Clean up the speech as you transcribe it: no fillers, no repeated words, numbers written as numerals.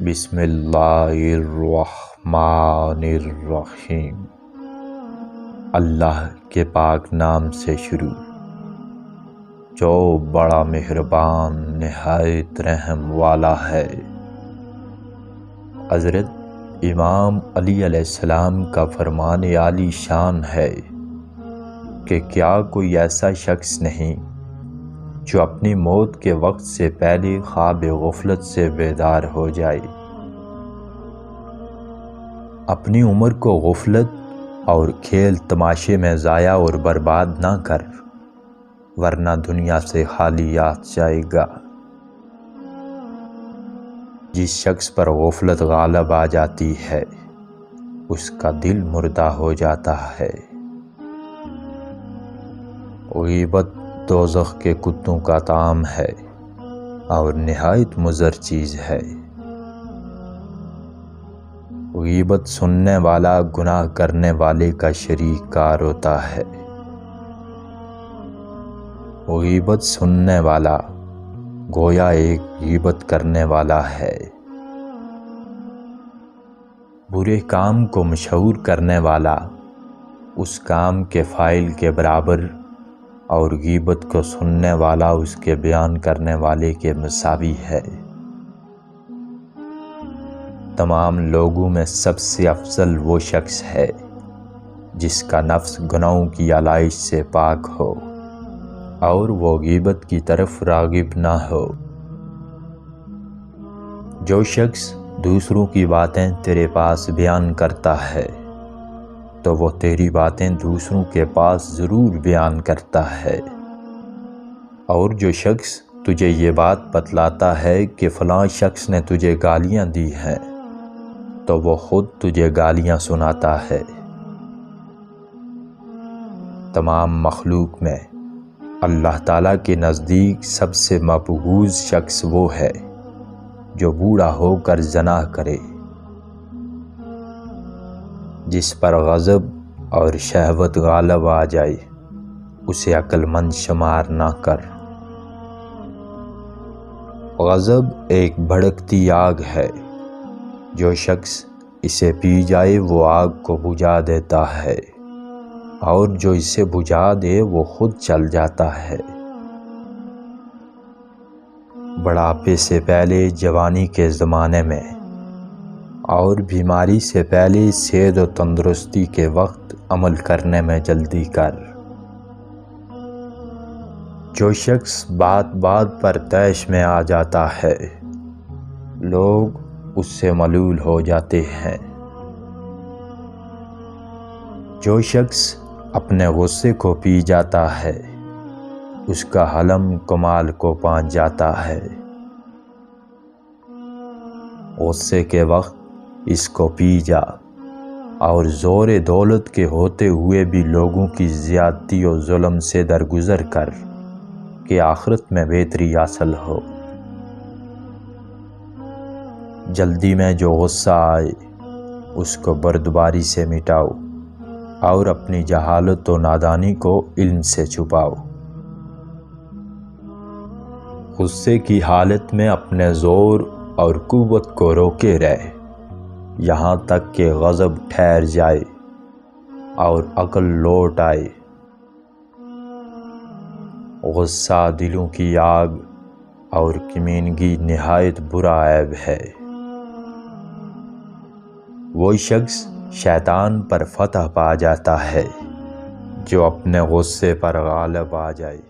بسم اللہ الرحمن الرحیم۔ اللہ کے پاک نام سے شروع جو بڑا مہربان نہایت رحم والا ہے۔ حضرت امام علی علیہ السلام کا فرمان عالی شان ہے کہ کیا کوئی ایسا شخص نہیں جو اپنی موت کے وقت سے پہلے خواب غفلت سے بیدار ہو جائے، اپنی عمر کو غفلت اور کھیل تماشے میں ضائع اور برباد نہ کر، ورنہ دنیا سے خالی ہاتھ جائے گا۔ جس شخص پر غفلت غالب آ جاتی ہے اس کا دل مردہ ہو جاتا ہے۔ غیبت دوزخ کے کتوں کا طعام ہے اور نہایت مضر چیز ہے۔ غیبت سننے والا گناہ کرنے والے کا شریک کار ہوتا ہے۔ غیبت سننے والا گویا ایک غیبت کرنے والا ہے۔ برے کام کو مشہور کرنے والا اس کام کے فاعل کے برابر اور غیبت کو سننے والا اس کے بیان کرنے والے کے مساوی ہے۔ تمام لوگوں میں سب سے افضل وہ شخص ہے جس کا نفس گناہوں کی آلائش سے پاک ہو اور وہ غیبت کی طرف راغب نہ ہو۔ جو شخص دوسروں کی باتیں تیرے پاس بیان کرتا ہے تو وہ تیری باتیں دوسروں کے پاس ضرور بیان کرتا ہے، اور جو شخص تجھے یہ بات بتلاتا ہے کہ فلاں شخص نے تجھے گالیاں دی ہیں تو وہ خود تجھے گالیاں سناتا ہے۔ تمام مخلوق میں اللہ تعالیٰ کے نزدیک سب سے مبغوض شخص وہ ہے جو بوڑھا ہو کر زنا کرے۔ جس پر غضب اور شہوت غالب آ جائے اسے عقل مند شمار نہ کر۔ غضب ایک بھڑکتی آگ ہے، جو شخص اسے پی جائے وہ آگ کو بجھا دیتا ہے، اور جو اسے بجھا دے وہ خود جل جاتا ہے۔ بڑھاپے سے پہلے جوانی کے زمانے میں اور بیماری سے پہلے صحت و تندرستی کے وقت عمل کرنے میں جلدی کر۔ جو شخص بات بات پر طیش میں آ جاتا ہے لوگ اس سے ملول ہو جاتے ہیں۔ جو شخص اپنے غصے کو پی جاتا ہے اس کا حلم کمال کو پہنچ جاتا ہے۔ غصے کے وقت اس کو پی جا اور زور دولت کے ہوتے ہوئے بھی لوگوں کی زیادتی و ظلم سے درگزر کر کہ آخرت میں بہتری حاصل ہو۔ جلدی میں جو غصہ آئے اس کو بردباری سے مٹاؤ اور اپنی جہالت و نادانی کو علم سے چھپاؤ۔ غصے کی حالت میں اپنے زور اور قوت کو روکے رہ یہاں تک کہ غضب ٹھہر جائے اور عقل لوٹ آئے۔ غصہ دلوں کی آگ اور کمینگی نہایت برا عیب ہے۔ وہ شخص شیطان پر فتح پا جاتا ہے جو اپنے غصے پر غالب آ جائے۔